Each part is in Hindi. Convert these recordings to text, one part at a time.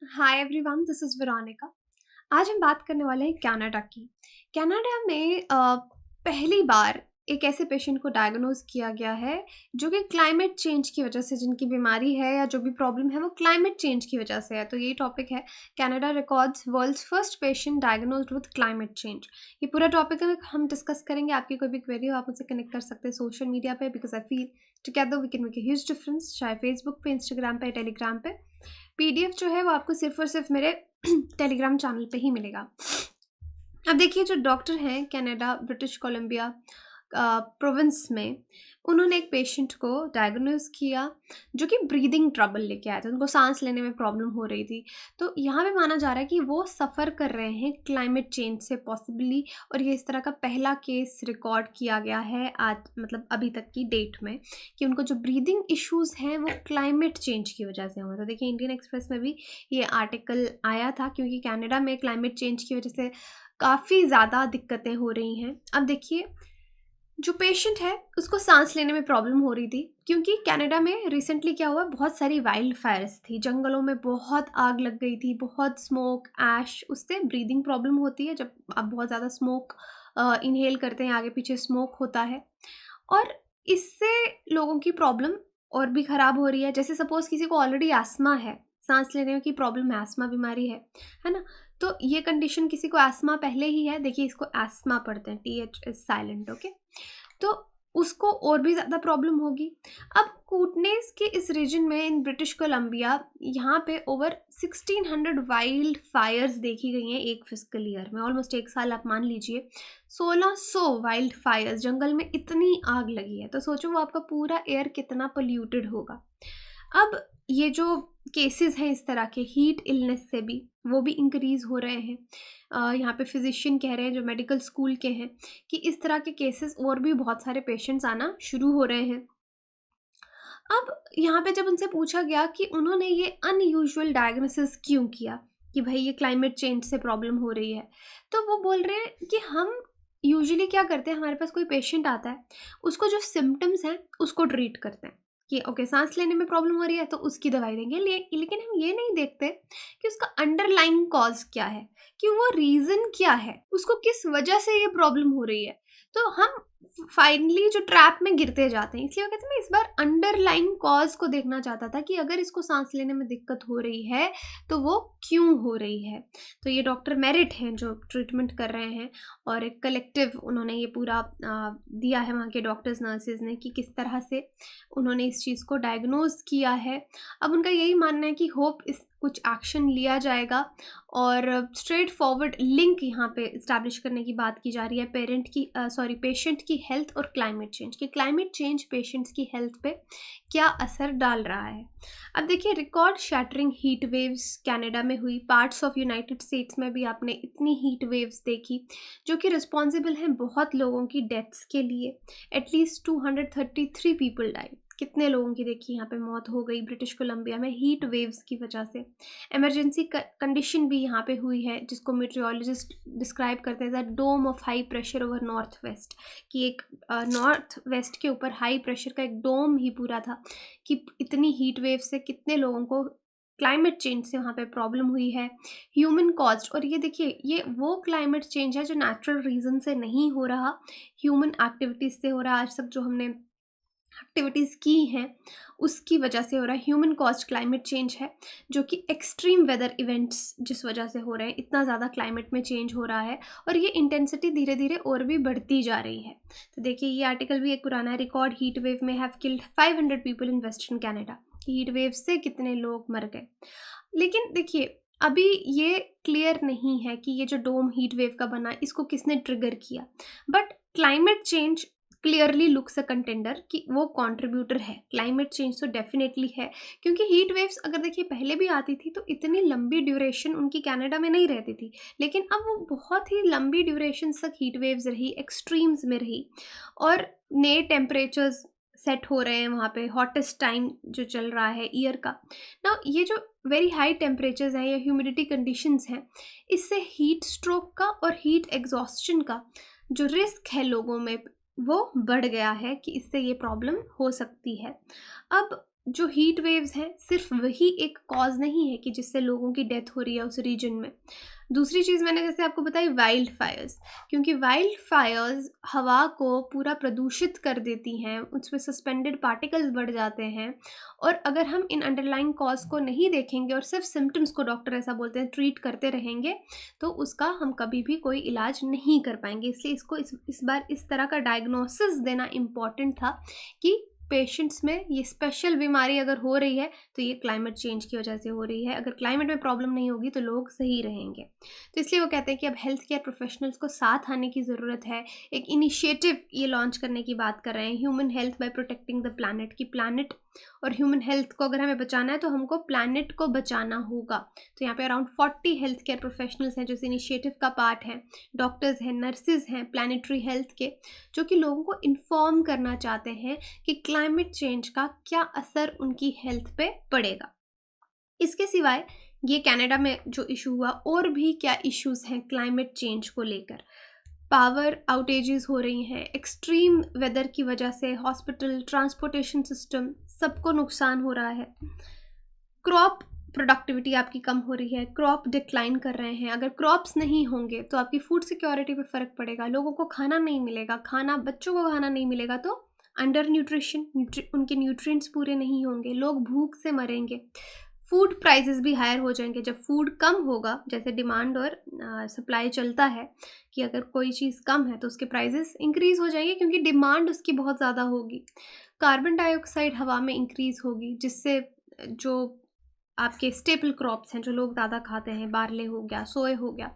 Hi everyone, this is Veronica. आज हम बात करने वाले हैं कनाडा की। कनाडा में पहली बार एक ऐसे पेशेंट को डायग्नोज किया गया है जो कि क्लाइमेट चेंज की वजह से जिनकी बीमारी है या जो भी प्रॉब्लम है वो क्लाइमेट चेंज की वजह से है। तो यही टॉपिक है, Canada records world's first patient diagnosed with climate change. ये पूरा टॉपिक हम डिस्कस करेंगे। आपकी कोई भी क्वेरी हो आप मुझसे कनेक्ट कर सकते हैं सोशल मीडिया पे, because I feel together we can make a huge difference, चाहे फेसबुक पे, इंस्टाग्राम पे, टेलीग्राम पे। पीडीएफ जो है वो आपको सिर्फ और सिर्फ मेरे टेलीग्राम चैनल पे ही मिलेगा। अब देखिए, जो डॉक्टर हैं कनाडा ब्रिटिश कोलंबिया प्रोविंस में, उन्होंने एक पेशेंट को डायग्नोज किया जो कि ब्रीदिंग ट्रबल लेके आया था। उनको सांस लेने में प्रॉब्लम हो रही थी। तो यहाँ पे माना जा रहा है कि वो सफ़र कर रहे हैं क्लाइमेट चेंज से पॉसिबली। और ये इस तरह का पहला केस रिकॉर्ड किया गया है आज, मतलब अभी तक की डेट में, कि उनको जो ब्रीदिंग इश्यूज़ हैं वो क्लाइमेट चेंज की वजह से हुआ था। देखिए, इंडियन एक्सप्रेस में भी ये आर्टिकल आया था, क्योंकि कनाडा में क्लाइमेट चेंज की वजह से काफ़ी ज़्यादा दिक्कतें हो रही हैं। अब देखिए, जो पेशेंट है उसको सांस लेने में प्रॉब्लम हो रही थी, क्योंकि कनाडा में रिसेंटली क्या हुआ, बहुत सारी वाइल्ड फायर्स थी, जंगलों में बहुत आग लग गई थी, बहुत स्मोक ऐश, उससे ब्रीदिंग प्रॉब्लम होती है जब आप बहुत ज़्यादा स्मोक इनहेल करते हैं, आगे पीछे स्मोक होता है। और इससे लोगों की प्रॉब्लम और भी ख़राब हो रही है। जैसे सपोज़ किसी को ऑलरेडी एस्मा है, सांस लेने की प्रॉब्लम है, एस्मा बीमारी है ना? तो ये कंडीशन, किसी को एस्मा पहले ही है, देखिए इसको एस्मा पढ़ते हैं, TH इज़ साइलेंट, ओके? तो उसको और भी ज़्यादा प्रॉब्लम होगी। अब कूटनेस के इस रीजन में, इन ब्रिटिश कोलंबिया, यहाँ पे ओवर 1600 वाइल्ड फायर्स देखी गई हैं एक फिजिकल ईयर में। ऑलमोस्ट एक साल आप मान लीजिए, 1600 वाइल्ड फायर्स, जंगल में इतनी आग लगी है। तो सोचो वो आपका पूरा एयर कितना पोल्यूटेड होगा। अब ये जो केसेस हैं इस तरह के हीट इलनेस से भी, वो भी इंक्रीज़ हो रहे हैं। यहाँ पे फिजिशियन कह रहे हैं जो मेडिकल स्कूल के हैं, कि इस तरह के केसेस और भी बहुत सारे पेशेंट्स आना शुरू हो रहे हैं। अब यहाँ पे जब उनसे पूछा गया कि उन्होंने ये अनयूजुअल डायग्नोसिस क्यों किया, कि भाई ये क्लाइमेट चेंज से प्रॉब्लम हो रही है, तो वो बोल रहे हैं कि हम यूजुअली क्या करते हैं, हमारे पास कोई पेशेंट आता है, उसको जो सिम्टम्स हैं उसको ट्रीट करते हैं कि ओके, सांस लेने में प्रॉब्लम हो रही है तो उसकी दवाई देंगे। लेकिन हम ये नहीं देखते कि उसका अंडरलाइंग कॉज क्या है, कि वो रीज़न क्या है, उसको किस वजह से ये प्रॉब्लम हो रही है। तो हम फाइनली जो ट्रैप में गिरते जाते हैं। इसलिए वो कहते हैं, मैं इस बार अंडरलाइंग कॉज को देखना चाहता था कि अगर इसको सांस लेने में दिक्कत हो रही है तो वो क्यों हो रही है। तो ये डॉक्टर मेरिट हैं जो ट्रीटमेंट कर रहे हैं, और एक कलेक्टिव उन्होंने ये पूरा दिया है वहाँ के डॉक्टर्स नर्सेज ने, कि किस तरह से उन्होंने इस चीज़ को डायग्नोज किया है। अब उनका यही मानना है कि होप इस कुछ एक्शन लिया जाएगा, और स्ट्रेट फॉरवर्ड लिंक यहाँ पे इस्टेब्लिश करने की बात की जा रही है पेशेंट की हेल्थ और क्लाइमेट चेंज, कि क्लाइमेट चेंज पेशेंट्स की हेल्थ पे क्या असर डाल रहा है। अब देखिए, record shattering heat waves Canada में हुई, पार्ट्स ऑफ यूनाइटेड स्टेट्स में भी आपने इतनी हीट वेव्स देखी, जो कि रिस्पॉन्सिबल हैं बहुत लोगों की डेथ्स के लिए। At least 233 people die. कितने लोगों की देखिए यहाँ पे मौत हो गई ब्रिटिश कोलंबिया में हीट वेव्स की वजह से। इमरजेंसी कंडीशन भी यहाँ पे हुई है, जिसको मेट्रियोलॉजिस्ट डिस्क्राइब करते हैं the dome of high pressure over north west, कि एक नॉर्थ वेस्ट के ऊपर हाई प्रेशर का एक डोम ही पूरा था, कि इतनी हीट वेव से कितने लोगों को क्लाइमेट चेंज से वहाँ पे प्रॉब्लम हुई है। ह्यूमन कॉस्ट, और ये देखिए, ये वो क्लाइमेट चेंज है जो नेचुरल रीज़न से नहीं हो रहा, ह्यूमन एक्टिविटीज़ से हो रहा है। आज तक जो हमने एक्टिविटीज़ की हैं उसकी वजह से हो रहा है। ह्यूमन कॉस्ट क्लाइमेट चेंज है, जो कि एक्सट्रीम वेदर इवेंट्स जिस वजह से हो रहे हैं, इतना ज़्यादा क्लाइमेट में चेंज हो रहा है, और ये इंटेंसिटी धीरे धीरे और भी बढ़ती जा रही है। तो देखिए, ये आर्टिकल भी एक पुराना है, रिकॉर्ड हीट वेव में have killed 500 people in western Canada, heat wave से कितने लोग मर गए। लेकिन देखिए, अभी ये क्लियर नहीं है कि ये जो डोम हीट वेव का बना, इसको किसने ट्रिगर किया। But climate change clearly looks a contender, कि वो कंट्रीब्यूटर है। क्लाइमेट चेंज तो डेफिनेटली है, क्योंकि हीट वेव्स अगर देखिए पहले भी आती थी तो इतनी लंबी ड्यूरेशन उनकी कनाडा में नहीं रहती थी, लेकिन अब वो बहुत ही लंबी ड्यूरेशन तक हीट वेव्स रही, एक्सट्रीम्स में रही, और नए टेम्परेचर्स सेट हो रहे हैं वहाँ पे। हॉटेस्ट टाइम जो चल रहा है ईयर का ना, ये जो वेरी हाई टेम्परेचर्स हैं या ह्यूमिडिटी कंडीशंस हैं, इससे हीट स्ट्रोक का और हीट एग्जॉस्शन का जो रिस्क है लोगों में, वो बढ़ गया है, कि इससे ये प्रॉब्लम हो सकती है। अब जो हीट वेव्स हैं सिर्फ वही एक कॉज नहीं है कि जिससे लोगों की डेथ हो रही है उस रीजन में। दूसरी चीज़ मैंने जैसे आपको बताई वाइल्ड फायर्स, क्योंकि वाइल्ड फायर्स हवा को पूरा प्रदूषित कर देती हैं, उसमें सस्पेंडेड पार्टिकल्स बढ़ जाते हैं। और अगर हम इन अंडरलाइंग कॉज को नहीं देखेंगे और सिर्फ सिम्टम्स को, डॉक्टर ऐसा बोलते हैं, ट्रीट करते रहेंगे तो उसका हम कभी भी कोई इलाज नहीं कर पाएंगे। इसलिए इसको इस बार इस तरह का डायग्नोसिस देना इम्पॉर्टेंट था कि पेशेंट्स में ये स्पेशल बीमारी अगर हो रही है तो ये क्लाइमेट चेंज की वजह से हो रही है। अगर क्लाइमेट में प्रॉब्लम नहीं होगी तो लोग सही रहेंगे। तो इसलिए वो कहते हैं कि अब हेल्थ केयर प्रोफेशनल्स को साथ आने की ज़रूरत है। एक इनिशिएटिव ये लॉन्च करने की बात कर रहे हैं, human health by protecting the planet, की प्लानट और ह्यूमन हेल्थ को अगर हमें बचाना है तो हमको प्लानट को बचाना होगा। तो यहाँ पे अराउंड 40 हेल्थ केयर प्रोफेशनल्स हैं जो इस इनिशिएटिव का पार्ट हैं। डॉक्टर्स हैं, नर्सेज हैं प्लानिटरी हेल्थ के, जो कि लोगों को इन्फॉर्म करना चाहते हैं कि क्लाइमेट चेंज का क्या असर उनकी हेल्थ पे पड़ेगा। इसके सिवाय ये कनाडा में जो इशू हुआ, और भी क्या इश्यूज हैं क्लाइमेट चेंज को लेकर। पावर आउटेजेस हो रही हैं, एक्सट्रीम वेदर की वजह से हॉस्पिटल, ट्रांसपोर्टेशन सिस्टम सबको नुकसान हो रहा है। क्रॉप प्रोडक्टिविटी आपकी कम हो रही है, क्रॉप डिक्लाइन कर रहे हैं। अगर क्रॉप्स नहीं होंगे तो आपकी फूड सिक्योरिटी पे फ़र्क पड़ेगा, लोगों को खाना नहीं मिलेगा, बच्चों को खाना नहीं मिलेगा तो अंडर न्यूट्रिशन, उनके न्यूट्रिएंट्स पूरे नहीं होंगे, लोग भूख से मरेंगे। फूड प्राइसेस भी हायर हो जाएंगे। जब फूड कम होगा, जैसे डिमांड और सप्लाई चलता है कि अगर कोई चीज़ कम है तो उसके प्राइसेस इंक्रीज़ हो जाएंगे क्योंकि डिमांड उसकी बहुत ज़्यादा होगी। कार्बन डाइऑक्साइड हवा में इंक्रीज़ होगी, जिससे जो आपके स्टेपल क्रॉप्स हैं जो लोग ज़्यादा खाते हैं, बार्ले हो गया, सोए हो गया,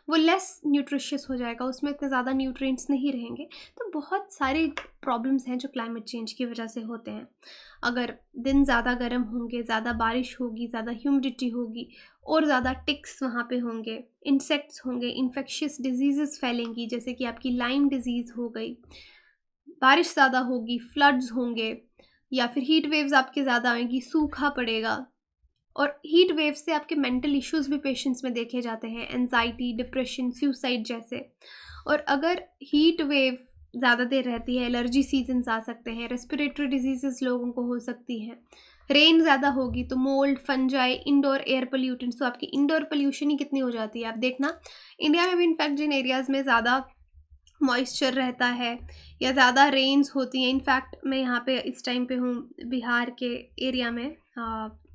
वो लेस न्यूट्रिशियस हो जाएगा, उसमें इतने ज़्यादा न्यूट्रिएंट्स नहीं रहेंगे। तो बहुत सारे प्रॉब्लम्स हैं जो क्लाइमेट चेंज की वजह से होते हैं। अगर दिन ज़्यादा गर्म होंगे, ज़्यादा बारिश होगी, ज़्यादा ह्यूमिडिटी होगी, और ज़्यादा टिक्स वहाँ पे होंगे, इंसेक्ट्स होंगे, इन्फेक्शियस डिजीज़ेस फैलेंगी, जैसे कि आपकी लाइम डिजीज़ हो गई। बारिश ज़्यादा होगी, फ्लड्स होंगे, या फिर हीट वेव्स आपके ज़्यादा आएंगी, सूखा पड़ेगा। और हीट वेव से आपके मेंटल इश्यूज भी पेशेंट्स में देखे जाते हैं, एंजाइटी, डिप्रेशन, सुसाइड जैसे। और अगर हीट वेव ज़्यादा देर रहती है, एलर्जी सीजन्स आ सकते हैं, रेस्पिरेटरी डिजीजेस लोगों को हो सकती हैं। रेन ज़्यादा होगी तो mould, fungi, indoor air pollutants, तो आपकी इंडोर पोल्यूशन ही कितनी हो जाती है। आप देखना इंडिया में भी इनफैक्ट जिन एरियाज़ में ज़्यादा मॉइस्चर रहता है या ज़्यादा रेन्स होती हैं, इनफैक्ट मैं यहाँ पे इस टाइम पे हूँ बिहार के एरिया में,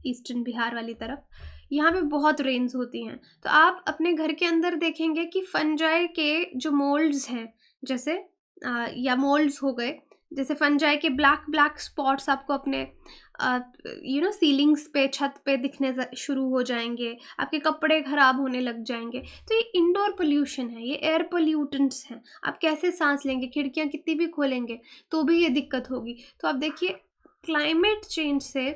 ईस्टर्न बिहार वाली तरफ, यहाँ पे बहुत रेन्स होती हैं। तो आप अपने घर के अंदर देखेंगे कि फंजाई के जो मोल्ड्स हैं, जैसे या मोल्ड्स हो गए, जैसे फंजाई के ब्लैक ब्लैक स्पॉट्स आपको अपने सीलिंग्स पे, छत पे दिखने शुरू हो जाएंगे, आपके कपड़े ख़राब होने लग जाएंगे। तो ये इंडोर पोल्यूशन है, ये एयर पोल्यूटेंट्स हैं। आप कैसे सांस लेंगे, खिड़कियाँ कितनी भी खोलेंगे तो भी ये दिक्कत होगी। तो आप देखिए क्लाइमेट चेंज से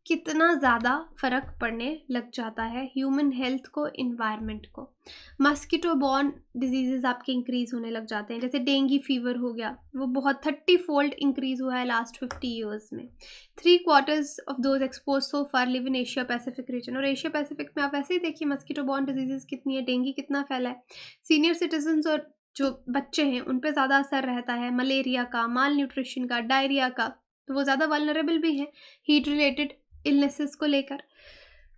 कितना ज़्यादा फ़र्क पड़ने लग जाता है ह्यूमन हेल्थ को, इन्वायरमेंट को। मस्कीटो बॉर्न डिजीज़ेस आपके इंक्रीज़ होने लग जाते हैं, जैसे डेंगू फीवर हो गया, वो बहुत 30 फोल्ड इंक्रीज़ हुआ है लास्ट 50 ईयर्स में। 3/4 of those expose so far live in Asia Pacific region. और एशिया पैसिफिक में आप ऐसे ही देखिए मस्कीटो बॉर्न डिजीज़ेस कितनी है, डेंगू कितना फैला है। सीनियर सिटीजन्स और जो बच्चे हैं उन पर ज़्यादा असर रहता है, मलेरिया का, माल न्यूट्रिशन का, डायरिया का, तो वो ज़्यादा वल्नरेबल भी हैं हीट रिलेटेड इलनेसेस को लेकर।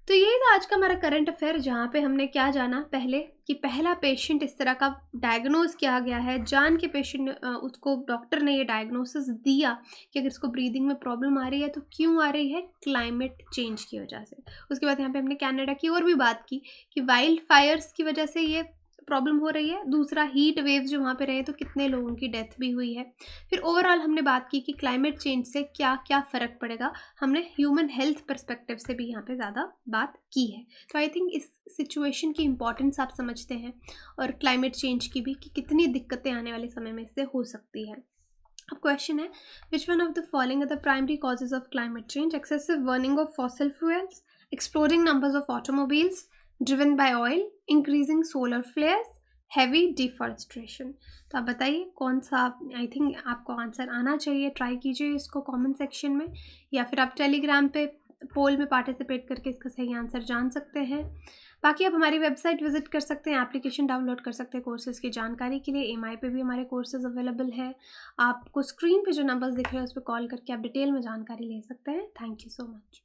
तो यही था आज का हमारा करंट अफेयर, जहाँ पे हमने क्या जाना पहले कि पहला पेशेंट इस तरह का डायग्नोज किया गया है, जान के पेशेंट उसको डॉक्टर ने ये डायग्नोसिस दिया कि अगर इसको ब्रीदिंग में प्रॉब्लम आ रही है तो क्यों आ रही है, क्लाइमेट चेंज की वजह से। उसके बाद यहाँ पे हमने कनाडा की और भी बात की कि वाइल्ड फायर्स की वजह से ये प्रॉब्लम हो रही है। दूसरा, हीट वेव्स जो वहाँ पे रहे तो कितने लोगों की डेथ भी हुई है। फिर ओवरऑल हमने बात की कि क्लाइमेट चेंज से क्या क्या फ़र्क पड़ेगा। हमने ह्यूमन हेल्थ पर्सपेक्टिव से भी यहाँ पे ज़्यादा बात की है। तो आई थिंक इस सिचुएशन की इम्पॉर्टेंस आप समझते हैं, और क्लाइमेट चेंज की भी कि कितनी दिक्कतें आने वाले समय में इससे हो सकती है। अब क्वेश्चन है, which one of the following are the primary causes of climate change? Excessive burning of fossil fuels, exploding numbers of automobiles driven by oil, increasing solar flares, heavy deforestation. तो आप बताइए कौन सा, आई थिंक आपको आंसर आना चाहिए। ट्राई कीजिए इसको कमेंट सेक्शन में, या फिर आप टेलीग्राम पे पोल में पार्टिसिपेट करके इसका सही आंसर जान सकते हैं। बाकी आप हमारी वेबसाइट विजिट कर सकते हैं, एप्लीकेशन डाउनलोड कर सकते हैं कोर्सेज़ की जानकारी के लिए। EMI पे भी हमारे कोर्सेज़ अवेलेबल है। आपको स्क्रीन पे जो नंबर्स दिख रहे हैं उस पर कॉल करके आप डिटेल में जानकारी ले सकते हैं। Thank you so much.